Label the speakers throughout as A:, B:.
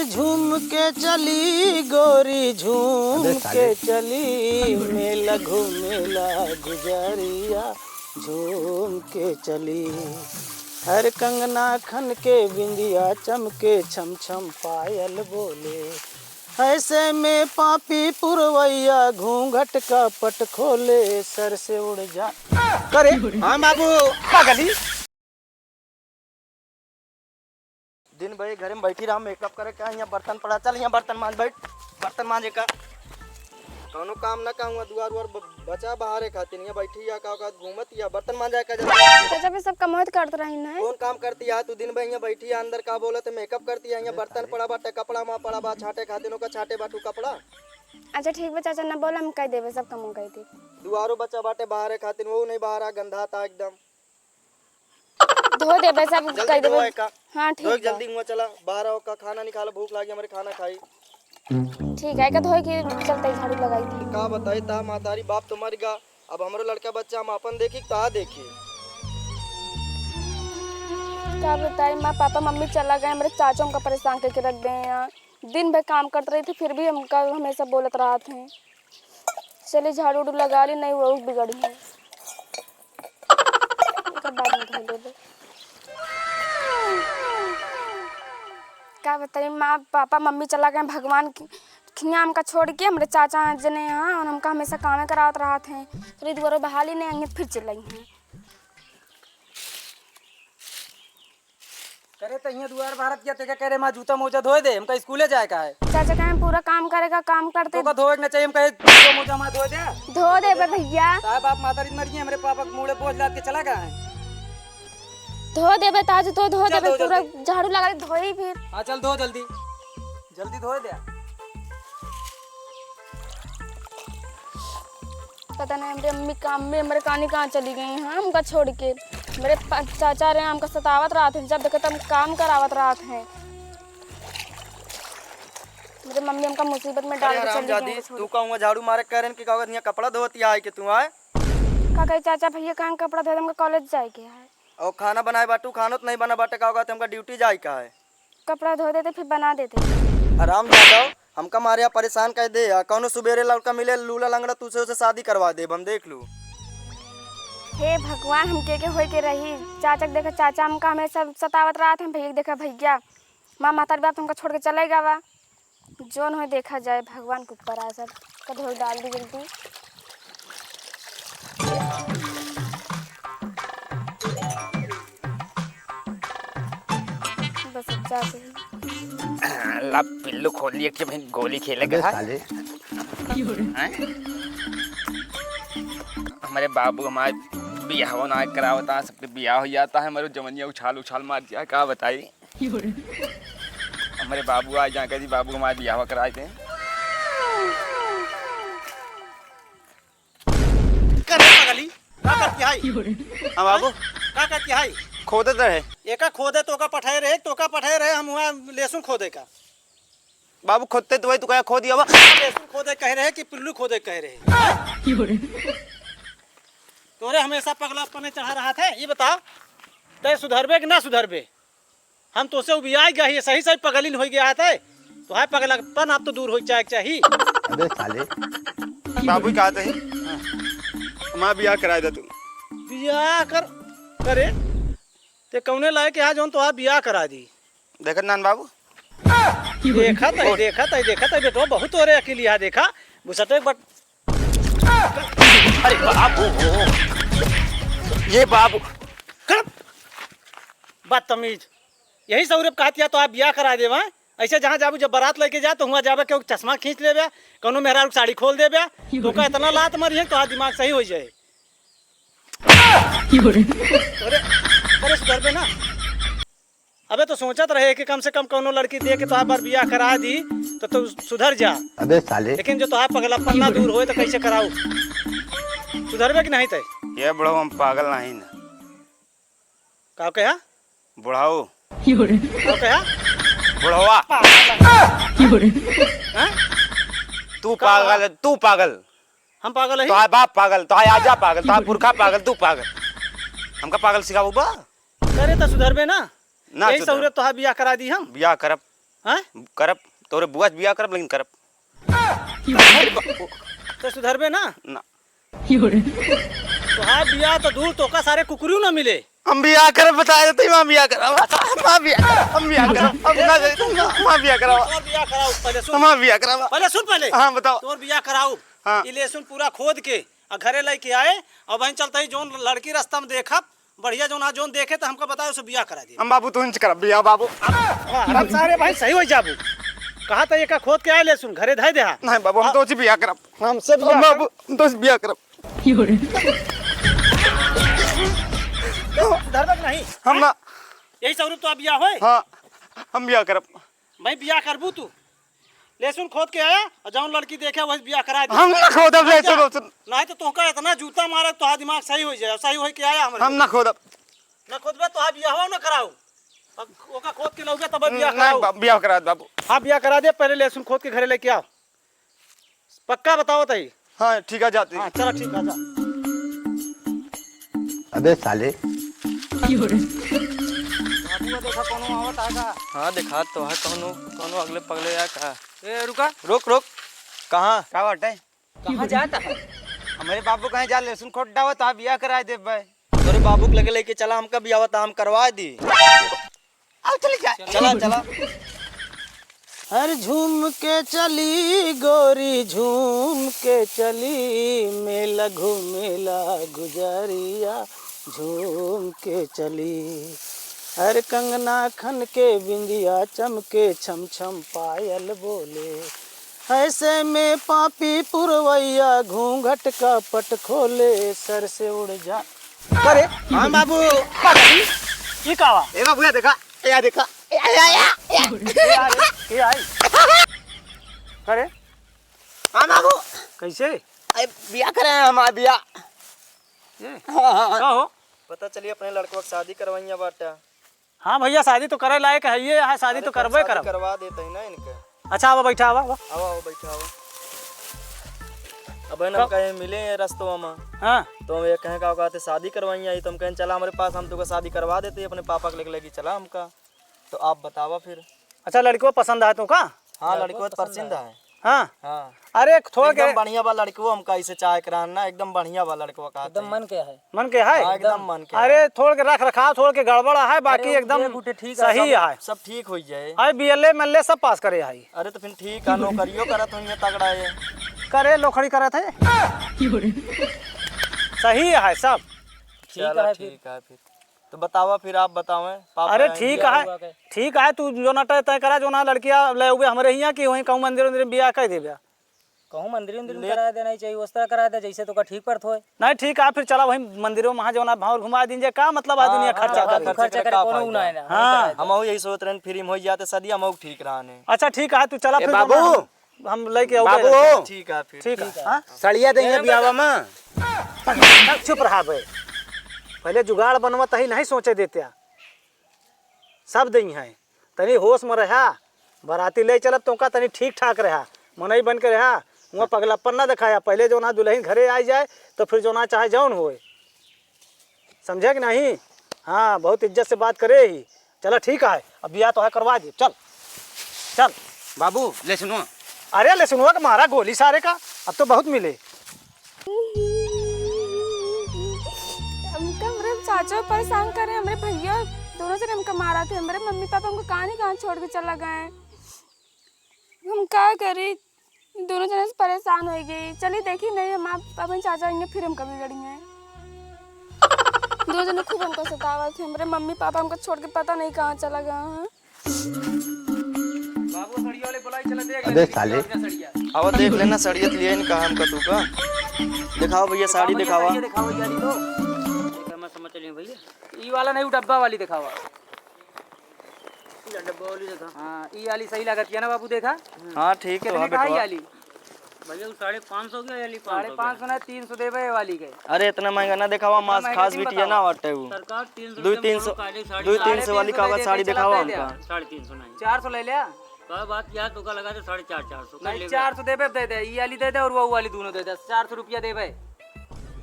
A: झूम के चली गोरी झूम के चली, मेला घूमेला गुजरिया झूम के चली। हर कंगना खन के बिंदिया चमके छम छम पायल बोले, ऐसे में पापी पुरवैया घूंघट का पट खोले, सर से उड़ जा करे। हाँ बाबू पागली दिन भाई घर में बैठी रहा, मेकअप करे क्या, यहाँ बर्तन पड़ा, चल यहाँ बर्तन मांज, बैठ बर्तन मांजे का कौनो काम ना कहूँगा, दुआर उर बचा बाहर खाती नहीं बैठी या का घूमत या बर्तन मांजा का।
B: चाचा भी सब कमात करते रही ना।
A: कौन काम करती है तू दिन भर यहाँ बैठी है अंदर का बोलत मेकअप करती है, यहाँ बर्तन पड़ा बाटे कपड़ा में पड़ा बा छाटे खातिर का छाटे बाटू कपड़ा।
B: अच्छा ठीक बा चाचा ना बोला हम कह देबे सब काम कह दे।
A: दुआरो बच्चा बाटे बाहर खातिर वो नहीं बाहर गंदा था एकदम,
B: धो देबे सब कह देबे। हां ठीक है
A: जल्दी मुंह चला बाहर का खाना निकाल, भूख लगी हमारे खाना खाई।
B: ठीक है का धोई के चलते झाड़ू लगाई थी।
A: का बताई ता मातारी बाप तो मर गया, अब हमारे लड़का बच्चा हम अपन देखी ता देखी।
B: क्या बताई माँ पापा मम्मी चला गए, मेरे चाचा का परेशान करके रख गए यहाँ, दिन भर काम करते रहे थे फिर भी हमका हमेशा बोलत रहा थे। चले झाड़ू उड़ू लगा ली, नहीं वो बिगड़ी है बाद में धो देबे। क्या बताइए माँ पापा मम्मी चला गए भगवान की खिया हमका छोड़ के, हमारे चाचा जने यहाँ और हमका हमेशा काम करावत रहा थे, थोड़ी दोबारा बहाली नहीं आएंगे फिर चलाई हैं।
A: करे तो यहाँ दुआर भारत किया तेका करे माँ जूता मोजा धोए दे, हमका स्कूले जाए का है।
B: चाचा कहें पूरा काम करेगा, काम करते
A: तो धोए ना चाहिए, हम कहे जूता मोजा माँ धोए दे।
B: धो दे भैया
A: साहब आप मातारी मर गई, हमारे पापा मुड़े बोझ लाद के चला गया है।
B: धो देबे ताज तो धो देबे, पूरा झाड़ू लगा के धोई फिर।
A: हाँ चल धो जल्दी जल्दी धोए दे।
B: पता नहीं मेरे अम्मी काम में मेरे कहानी कहाँ चली गई हैं हमका छोड़ के। मेरे चाचा रे हमका सतावत रहा थे, जब देखते हम काम करावत रहा थे। मेरे मम्मी हमका मुसीबत में डाल के चली गई।
A: तू कहूँगा झाड़ू मारे करन की कागज यहाँ कपड़ा धोती आए के तू आए
B: का कहे चाचा भैया कहाँ कपड़ा धो हमका कॉलेज जाए के है
A: और खाना बनाए बाटू खाना तो नहीं बना बाटे का हमका ड्यूटी जाए का है।
B: कपड़ा धो देते फिर बना देते।
A: आराम जाओ हमका मारे यहाँ परेशान कर दे, कौनो सुबेरे लड़का मिले लूला लंगड़ा तुझसे उसे शादी करवा दे, हम देख लू।
B: हे भगवान हम के होई के रही। चाचा देखा चाचा हमका हमें सब सतावत रहा थे, भैया देखा भैया माँ माता बाप हमका छोड़ के चले गवा, जोन हो देखा जाए भगवान के ऊपर आ सब का धोई डाल दी जल्दी। बस जा
C: ला पिल्लू खोल लिया कि भाई गोली खेलेगा साले। हमारे बाबू हमारे बियाह ना करावता, सबके बियाह हो जाता है, हमारे जवनिया उछाल उछाल मार दिया, क्या बताई। हमारे बाबू आ जाए कभी बाबू हमारे बियाह कराए थे।
A: बाबू का करती है
C: खोदे रहे
A: एका खोदे तो का पठाए रहे हम वहाँ लेसुन खोदे का।
C: बाबू खोदते तो वही तू क्या खो दिया
A: लेसुन खोदे कह रहे कि पिल्लू खोदे कह रहे। तोरे हमेशा पगलापने चढ़ा रहा था, ये बताओ तय सुधरबे कि ना सुधरबे। हम तो से उबिया गया ही सही सही पगलिन हो गया था, तो है पगलापन आप तो दूर हो जाए चाहिए।
C: अबे साले बाबू कहा थे हमारा बियाह करा दे, तू
A: बियाह करे ते कौने लाए के आज तो बियाह करा दी।
C: देखा नान बाबू
A: देखा था बेटो बहुत हो रहे अकेली यहाँ देखा बुसटे बट।
C: अरे बाबू ये बाबू
A: बदतमीज, यही सौरभ कहती तो आप बियाह करा दे। वहाँ ऐसे जहाँ जाबू जब बारात लेके जा तो वहाँ जाबे क्यों चश्मा खींच ले कौनो मेहरा साड़ी खोल दे तो का इतना लात मरी है तो दिमाग सही हो जाए। अरे सुधर पे ना, अबे तो सोचत रहे कि कम से कम कोनो लड़की दे के तो बार बियाह करा दी तो सुधर जा।
C: अबे साले
A: लेकिन जो तो पगला पन्ना दूर होए तो कैसे कराऊ, सुधरबे कि नहीं थे।
C: ये बुढ़ाऊ हम पागल नहीं ना
A: का कहा
C: बुढ़ाऊ
A: कहा
C: बुढ़वा तू पागल
A: हम पागल है,
C: तो बाप पागल, तो आजा पागल, तो पुरखा पागल, तू पागल, हमका पागल सिखाबू बा
A: करे तो सुधरबे ना।
C: ना
A: यही सहूलियत तो बियाह करा दी हम
C: बियाह करब।
A: हाँ
C: करब तोरे बुआ से बियाह करब लेकिन करब
A: तो सुधरबे ना
C: ना।
A: तो हाँ बिया तो दूर तो का सारे कुकुरियों ना मिले।
C: हम बियाह करब बता देते मां बियाह करब मां बियाह हम बियाह करब अब ना मां बियाह करब
A: तोर बिया कराऊ पहले सुन।
C: मां बियाह करब
A: पहले सुन पहले।
C: हाँ बताओ।
A: तोर बिया कराऊ।
C: हाँ।
A: ई लहसुन पूरा खोद के और घरे लेके आए और वहीं चलते ही जोन लड़की रास्ता में देखब बढ़िया जोन देखे तो हमको बताओ उसे बिया करा दिए।
C: हम बाबू तू इंच करब बियाह बाबू।
A: हम सारे भाई सही हो जाबू। कहा था ये का खोद के आए लहसुन घरे धय दे।
C: नहीं बाबू हम तो उसी बियाह करब
A: हमसे
C: बाबू हम तो बियाह करब
A: धरबक नहीं
C: हम ना।
A: यही स्वरूप तो बिया होए।
C: हाँ हम बियाह करब।
A: भाई बिया करबू तू लहसुन खोद के आया और जौन लड़की देखे वही बिया करा दे।
C: हम ना खोदब लहसुन
A: नहीं तो तुमका इतना जूता मारे तो दिमाग सही हो जाए। सही हो के आया हमारे
C: हम ना खोदब
A: ना खोदबे तो बिया हो ना कराऊ। अब ओका खोद के लौगे तब बिया कराऊ।
C: नहीं बियाह करा दे बाबू।
A: हाँ बिया करा दे पहले लहसुन खोद के घरे लेके आओ। पक्का बताओ तई।
C: हाँ ठीक है जाती।
A: हाँ चलो ठीक है जा।
D: अबे साले
A: देखा कोनो आवत आगा।
E: हाँ देखा तो है कौनो कौनो अगले पगले या का।
A: ए रुका
E: रुक रुक कहाँ
C: क्या बात है
A: कहाँ जाता है।
C: हमारे बाबू कहीं जा लहसुन खोद डावा तो बियाह करा दे भाई।
E: तोरे बाबू के लगे लेके चला हमका भी आवता हम करवा दी।
C: अब चले जा
E: चला चला
A: हर झूम के चली गोरी झूम के चली मेला घूमेला गुजरिया झूम के चली। हर कंगना खन के बिंदिया चमके छम छम पायल बोले। ऐसे में पापी पुरवैया घूंघट का पट खोले सर से उड़ जा। अरे हाँ बाबू ये कावा
C: ए बाबू देखा या देखा
A: ये आई। अरे
C: हाँ बाबू
A: कैसे
C: बियाह करे हमारा बियाह।
A: क्या हो।
E: पता चलिए अपने लड़कों की शादी करवाइया बाटा।
A: हाँ भैया शादी तो करे लायक है ये है शादी तो करबे करब।
E: करवा देते हैं ना इनके।
A: अच्छा आवा बैठा आवा आवा।
E: आओ बैठा आओ। अब हम कहीं मिले रास्तों में
A: हाँ
E: तो हम ये कहें का कहते शादी करवाइया तो हम कहें चला हमारे पास हम तुमको शादी करवा देते अपने पापा के लेके चला हमका। तो आप बतावा फिर।
A: अच्छा लड़की को पसंद आया तुमका।
E: हाँ लड़कों तो पसंद है।
A: हाँ
E: हाँ
A: अरे थोड़ा
E: एकदम
A: के
E: बढ़िया बा लड़को हमका इसे चाहे कराना एकदम बढ़िया बा लड़को का एकदम मन के है।
A: मन के है
E: एकदम मन के
A: अरे थोड़ के रख रखाव थोड़ के गड़बड़ है बाकी एकदम सही है।
E: सब ठीक हो जाए।
A: आई बीएलए मल्ले सब पास करे है।
E: अरे तो फिर ठीक है नौकरियों करत हो तगड़ा है।
A: करे लोखड़ी करे थे सही है सब।
E: ठीक है फिर तो बतावा फिर आप बतावें पापा।
A: अरे ठीक है तू जो ना तय करा जो ना लड़कियां ले उबे हमरे हियां कि वहीं कहूं मंदिर मंदिर बियाह कर देबे।
F: कहूँ मंदिर में करा देना ही चाहिए उस तरह करा दे जैसे तो का ठीक पड़त होए।
A: नहीं ठीक है फिर चला वहीं मंदिरों में जो ना भाव घुमा दीजिए का मतलब है दुनिया खर्चा करे।
F: खर्चा करे कोनो ना है ना।
A: हाँ
E: हम यही सोच रहे फ्री में हो जाते शादी हम ठीक रहने।
A: अच्छा ठीक है तू चला फिर
C: बाबू
A: हम लेके आओ।
C: बाबू
E: ठीक है फिर
A: ठीक है हाँ
C: सड़िया देंगे बियाह में।
A: चुप रहा बे पहले जुगाड़ बनवा तही नहीं सोचे देते सब दई है तनी होश में रहा बराती ले चलब तो का तनी ठीक ठाक रहा मनई बन के रहा वहाँ पगलापन ना दिखाया। पहले जो ना दुल्हन घरे आ जाए तो फिर जो ना चाहे जौन होए समझे कि नहीं। हाँ बहुत इज्जत से बात करे ही। चलो ठीक है अब बियाह तो है करवा दी चल चल
C: बाबू ले सुनो
A: अरे ले सुनवा का मारा गोली सारे का अब तो बहुत मिले।
B: हमका हमारे चाचा परेशान करे हमारे भैया दोनों जने हमका मारा थे। हमारे मम्मी पापा हमको कहाँ छोड़ के चला गए। हम क्या करें दोनों जने से परेशान हो गई। चलिए देखी नहीं हम आप अपन चाचा आएंगे फिर हम कभी लड़ेंगे। दो जने खूब हमको सतावा थे। हमारे मम्मी पापा हमको छोड़ के पता नहीं कहाँ चला गया है।
D: अबे साले
E: अब देख लेना सड़ियत लिए इनका हमका तू का दिखाओ भैया साड़ी दिखावा।
F: दिखाओ यारी तो मैं समझ चलिए भैया ई वाला नहीं डब्बा वाली दिखावा। डब्बा वाली दिखा। हाँ ई वाली सही लागत है ना बाबू देखा।
E: हाँ ठीक तो है
F: बेटा वाली भैया 550 की वाली 550 ना 300 देबे ये वाली के।
E: अरे इतना महंगा ना दिखावा मास खास बिटिया ना वाटे वो
F: सरकार 300
E: 200 वाली कावा साड़ी दिखावा हमका।
F: 350 नहीं 400 ले लिया का बात यार तो का लगा दे 450 नहीं 400 देबे दे दे ई वाली दे दे और वो वाली दोनों दे दे 400 रुपया देबे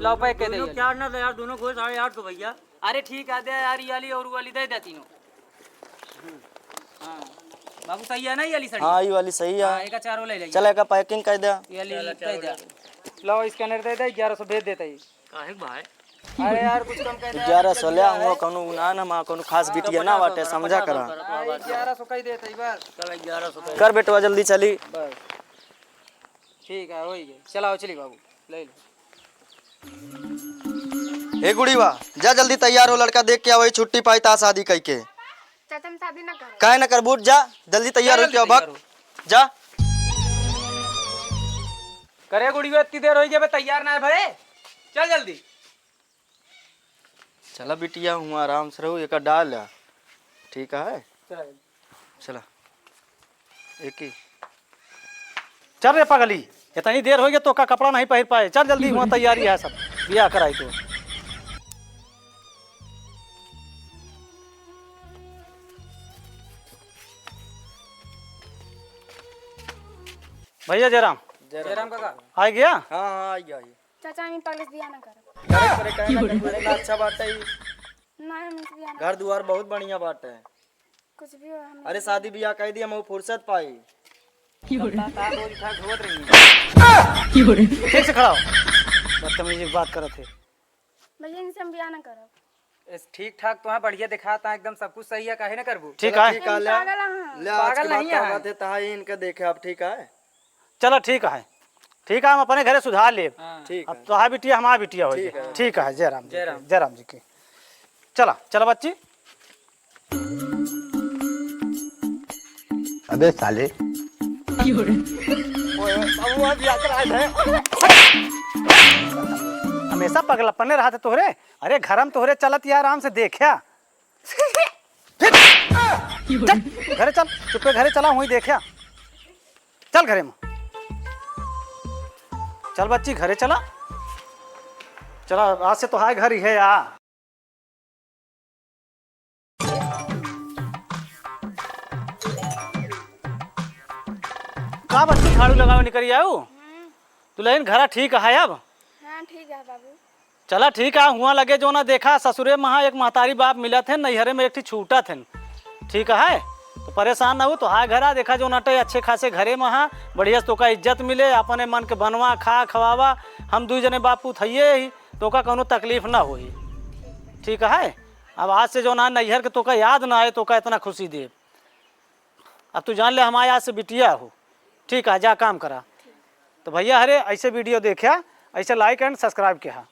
F: लो पे के दे यार ना दे यार दोनों को 850 भैया। अरे ठीक है दे यार ई वाली और वाली दे दे तीनों। हां बाबू सही है ना ये वाली साड़ी?
E: हाँ ये वाली सही है।
F: एक चारों ले लेंगे।
E: चल एक पैकिंग कर दे।
F: ये ले दे दे। लो स्कैनर दे दे 1100 भेज देता है। काहे भाई? अरे यार कुछ कम कर दे।
E: 1100 ले हम कोनो ना ना मा कोनो खास बिटिया ना बाटे समझा करा।
F: 1100 कह देता है बस। चल 1100
E: कर बेटवा जल्दी चली।
F: बस ठीक है हो ही गया। चलाओ चली बाबू ले लो।
E: ए गुड़ीवा जा जल्दी तैयार हो, लड़का देख के आवई छुट्टी पाई ता शादी कई के।
B: चाचा हम शादी ना करो।
E: काहे ना कर बूट जा जल्दी तैयार हो के भग जा।
F: करे गुड़िया इतनी देर हो गई बे तैयार ना है भाई। चल जल्दी।
E: चला बिटिया हूँ आराम से रहू एक डाल है। ठीक है चला एक ही।
A: चल रे पगली, इतनी देर हो गई तो का कपड़ा नहीं पहन पाए। चल जल्दी, वहाँ तैयारी है सब, बियाह कराई तो। भैया जयराम
F: जयराम काका
A: आ गया।
E: हाँ हाँ आई आई।
B: चाचा हम पहले से बियाह ना करो।
E: करे करे कहना अच्छा बात है।
B: ना हम इस बियाह ना।
E: घर द्वार बहुत बढ़िया बात है।
B: कुछ भी हो हम।
E: अरे शादी ब्याह कह दिया मैं फुर्सत पाई।
A: ठीक से खड़ा हो, बदतमीजी बात करत है।
B: भैया इनसे हम बियाह ना करो।
F: ठीक ठाक तो है बढ़िया दिखाता है एकदम सब कुछ सही है काहे ना करबू।
A: ठीक है
E: ठीक है ले
B: पागल हां।
E: ले आज के बाद का बात है ता इनके देखे अब ठीक है।
A: चलो ठीक है, ठीक है हम अपने घरे सुधार ले।
E: ठीक
A: अब तो बिटिया हमारा बिटिया हो गई। ठीक है जयराम जयराम जी की। चला चला बच्ची।
D: अबे साले
A: हमेशा पगलपने रहा था तोहरे। अरे घरम तोहरे चलत या आराम से देखा। घरे चल, चुपके घरे चला वहीं देखा। चल घरे में चल बच्ची, घरे चला। चला आज से तो हाय घर ही है यार। का बच्ची झाड़ू लगावे निकली आऊ? तू लेकिन घरा ठीक है अब?
B: हां ठीक है बाबू।
A: चला ठीक है। हुआ लगे जो ना देखा ससुरे महा एक महतारी बाप मिला थे, नैहरे में एक ठी छूटा थे। ठीक है तो परेशान ना हो तो हाय घरा देखा जो नटे अच्छे खासे घरे महा बढ़िया तो का इज्जत मिले, अपने मन के बनवा खा खवावा। हम दू जने बापू थइए ही तो का कोनो तकलीफ ना होई। ठीक है अब आज से जो ना नैहर के तो का याद ना आए तो का इतना खुशी दे। अब तू जान ले हमारे आज से बिटिया हो। ठीक है जा काम करा। तो भैया हरे ऐसे वीडियो देखा, ऐसे लाइक एंड सब्सक्राइब किया।